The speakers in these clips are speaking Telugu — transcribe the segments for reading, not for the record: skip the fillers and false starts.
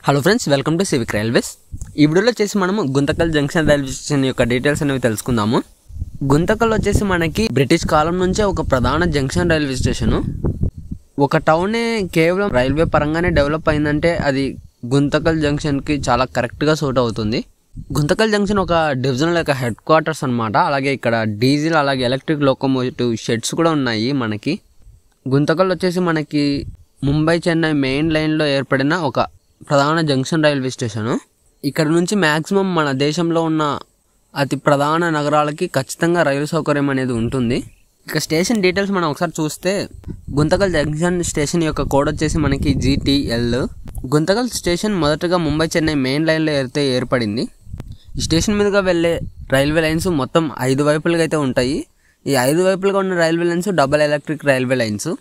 Hello friends, welcome to civic railways. ఈ వీడియోలో వచ్చేసి మనము గుంతకల్ జంక్షన్ రైల్వే స్టేషన్ యొక్క డీటెయిల్స్ అనేవి తెలుసుకుందాము. గుంతకల్ వచ్చేసి మనకి బ్రిటిష్ కాలం నుంచే ఒక ప్రధాన జంక్షన్ రైల్వే స్టేషను. ఒక టౌనే కేవలం రైల్వే పరంగానే డెవలప్ అయిందంటే అది గుంతకల్ జంక్షన్కి చాలా కరెక్ట్గా సూట్ అవుతుంది. గుంతకల్ జంక్షన్ ఒక డివిజనల్ యొక్క హెడ్ క్వార్టర్స్ అనమాట. అలాగే ఇక్కడ డీజిల్ అలాగే ఎలక్ట్రిక్ లోకోమోటివ్ షెడ్స్ కూడా ఉన్నాయి మనకి. గుంతకల్ వచ్చేసి మనకి ముంబై చెన్నై మెయిన్ లైన్లో ఏర్పడిన ఒక ప్రధాన జంక్షన్ రైల్వే స్టేషను. ఇక్కడ నుంచి మ్యాక్సిమం మన దేశంలో ఉన్న అతి ప్రధాన నగరాలకి ఖచ్చితంగా రైలు సౌకర్యం అనేది ఉంటుంది. ఇక స్టేషన్ డీటెయిల్స్ మనం ఒకసారి చూస్తే గుంతకల్ జంక్షన్ స్టేషన్ యొక్క కోడ్ వచ్చేసి మనకి GTL. గుంతకల్ స్టేషన్ మొదటగా ముంబై చెన్నై మెయిన్ లైన్లో అయితే ఏర్పడింది. ఈ స్టేషన్ మీదుగా వెళ్ళే రైల్వే లైన్స్ మొత్తం 5 వైపులుగా అయితే ఉంటాయి. ఈ 5 వైపులుగా ఉన్న railway lines double electric railway lines.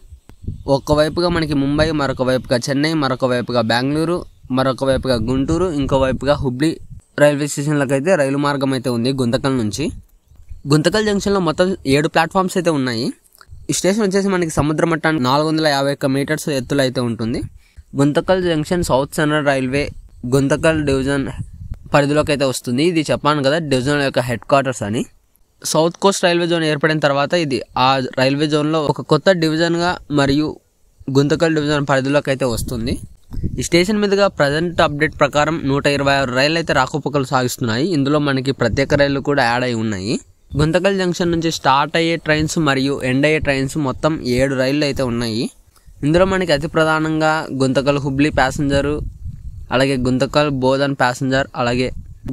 ఒకవైపుగా మనకి ముంబై, మరొక వైపుగా చెన్నై, మరొక వైపుగా బెంగళూరు, మరొక వైపుగా గుంటూరు, ఇంకో వైపుగా హుబ్లీ రైల్వే స్టేషన్లకు అయితే రైలు మార్గం అయితే ఉంది గుంతకల్ నుంచి. గుంతకల్ జంక్షన్లో మొత్తం 7 ప్లాట్ఫామ్స్ అయితే ఉన్నాయి. ఈ స్టేషన్ వచ్చేసి మనకి సముద్ర మట్టానికి 451 మీటర్స్ ఎత్తులో అయితే ఉంటుంది. Guntakal junction south central railway Guntakal division పరిధిలోకి అయితే వస్తుంది. ఇది చెప్పాను కదా డివిజన్ యొక్క హెడ్ క్వార్టర్స్ అని. సౌత్ కోస్ట్ రైల్వే జోన్ ఏర్పడిన తర్వాత ఇది ఆ రైల్వే జోన్లో ఒక కొత్త డివిజన్గా మరియు గుంతకల్ డివిజన్ పరిధిలోకి అయితే వస్తుంది. ఈ స్టేషన్ మీదుగా ప్రజెంట్ అప్డేట్ ప్రకారం 126 రైళ్లు అయితే రాకపోకలు సాగిస్తున్నాయి. ఇందులో మనకి ప్రత్యేక రైళ్లు కూడా యాడ్ అయి ఉన్నాయి. గుంతకల్ జంక్షన్ నుంచి స్టార్ట్ అయ్యే ట్రైన్స్ మరియు ఎండ్ అయ్యే ట్రైన్స్ మొత్తం 7 రైళ్లు అయితే ఉన్నాయి. ఇందులో మనకి అతి ప్రధానంగా గుంతకల్ హుబ్లీ ప్యాసింజరు, అలాగే గుంతకల్ బోధన్ ప్యాసింజర్, అలాగే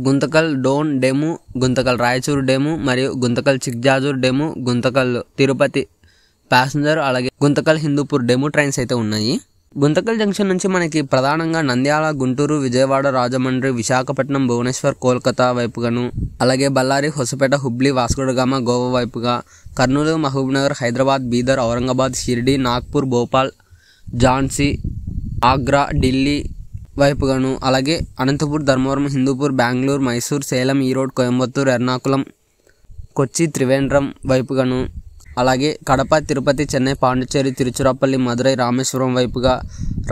గుంతకల్ డోన్ డెము, గుంతకల్ రాయచూరు డెము మరియు గుంతకల్ చిక్జాజూర్ డెము, గుంతకల్ తిరుపతి ప్యాసింజర్, అలాగే గుంతకల్ హిందూపూర్ డెము ట్రైన్స్ అయితే ఉన్నాయి. గుంతకల్ జంక్షన్ నుంచి మనకి ప్రధానంగా నంద్యాల, గుంటూరు, విజయవాడ, రాజమండ్రి, విశాఖపట్నం, భువనేశ్వర్, కోల్కతా వైపుగాను, అలాగే బళ్ళారి, హొసపేట, హుబ్లీ, వాస్కోడగామ, గోవా వైపుగా, కర్నూలు, మహబూబ్నగర్, హైదరాబాద్, బీదర్, ఔరంగాబాద్, షిర్డీ, నాగ్పూర్, భోపాల్, ఝాన్సీ, ఆగ్రా, ఢిల్లీ వైపుగాను, అలాగే అనంతపూర్, ధర్మవరం, హిందూపూర్, బెంగళూరు, మైసూర్, సేలం, ఈరోడ్, కోయంబత్తూర్, ఎర్నాకుళం, కొచ్చి, త్రివేంద్రం వైపుగాను, అలాగే కడప, తిరుపతి, చెన్నై, పాండిచ్చేరి, తిరుచిరాపల్లి, మదురై, రామేశ్వరం వైపుగా,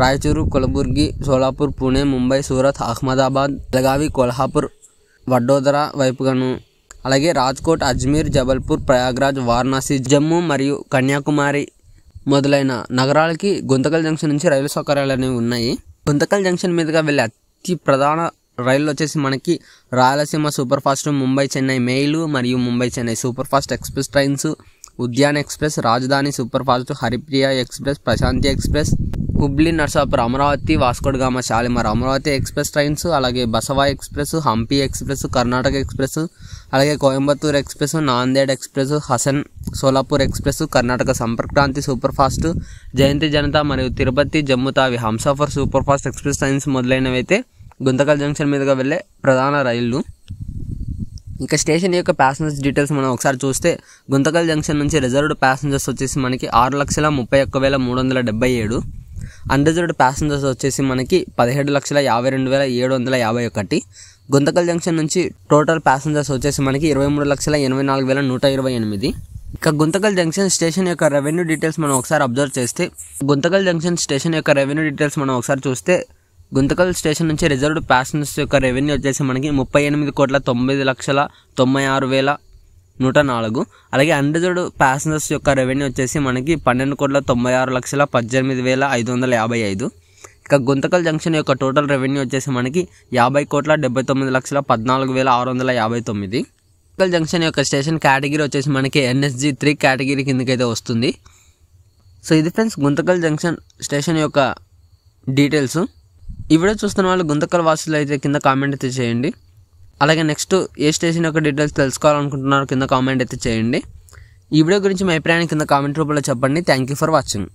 రాయచూరు, కలబుర్గి, సోలాపూర్, పూణే, ముంబై, సూరత్, అహ్మదాబాద్, బెళగావి, కొల్హాపూర్, వడోదర వైపుగాను, అలాగే రాజ్కోట్, అజ్మీర్, జబల్పూర్, ప్రయాగ్రాజ్, వారణాసి, జమ్మూ మరియు కన్యాకుమారి మొదలైన నగరాలకి గుంతకల్ జంక్షన్ నుంచి రైలు సౌకర్యాలు అనేవి ఉన్నాయి. గుంతకల్ జంక్షన్ మీదుగా వెళ్ళే అతి ప్రధాన రైళ్ళు వచ్చేసి మనకి Rayalaseema super fast, Mumbai Chennai mail మరియు Mumbai Chennai super fast express trains, Udyan express, Rajdhani super fast, Haripriya express, Prashanti express, Hubli Narsapur, Amaravati, Vasco da Gama, Shalimar, Amaravati express trains, అలాగే Basava express, Hampi express, Karnataka express, అలాగే Coimbatore express, Nanded express, Hassan Solapur express, Karnataka Sampark Kranti super fast, Jayanti Janata మరియు Tirupati, Jammu Tawi, Humsafar super fast express trains మొదలైనవి అయితే గుంతకల్ జంక్షన్ మీదుగా వెళ్ళే ప్రధాన రైళ్లు. ఇంకా స్టేషన్ యొక్క ప్యాసింజర్స్ డీటెయిల్స్ మనం ఒకసారి చూస్తే గుంతకల్ జంక్షన్ నుంచి రిజర్వ్డ్ ప్యాసింజర్స్ వచ్చేసి మనకి 6,31,377, అన్రిజర్వ్డ్ ప్యాసింజర్స్ వచ్చేసి మనకి 17,52,751. గుంతకల్ జంక్షన్ నుంచి టోటల్ ప్యాసింజర్స్ వచ్చేసి మనకి 23,84,128. ఇక గుంతకల్ జంక్షన్ స్టేషన్ యొక్క రెవెన్యూ డీటెయిల్స్ మనం ఒకసారి అబ్జర్వ్ చేస్తే గుంతకల్ స్టేషన్ నుంచి రిజర్వ్డ్ ప్యాసింజర్స్ యొక్క రెవెన్యూ వచ్చేసి మనకి 38,09,96,104. అలాగే అన్రిజర్వ్డ్ ప్యాసింజర్స్ యొక్క రెవెన్యూ వచ్చేసి మనకి 12,96,18,555. ఇక గుంతకల్ జంక్షన్ యొక్క టోటల్ రెవెన్యూ వచ్చేసి మనకి 50,79,14,659. గుంతకల్ జంక్షన్ యొక్క స్టేషన్ కేటగిరీ వచ్చేసి మనకి NSG 3 కేటగిరీ కిందకైతే వస్తుంది. సో ఇది ఫ్రెండ్స్ గుంతకల్ జంక్షన్ స్టేషన్ యొక్క డీటెయిల్స్. ఈ వీడియో చూస్తున్న వాళ్ళు గుంతకల్ వాసులు అయితే కింద కామెంట్ అయితే చేయండి. అలాగే నెక్స్ట్ ఏ స్టేషన్ యొక్క డీటెయిల్స్ తెలుసుకోవాలనుకుంటున్నారో కింద కామెంట్ అయితే చేయండి. ఈ వీడియో గురించి మీ అభిప్రాయాన్ని కింద కామెంట్ రూపంలో చెప్పండి. Thank you for watching.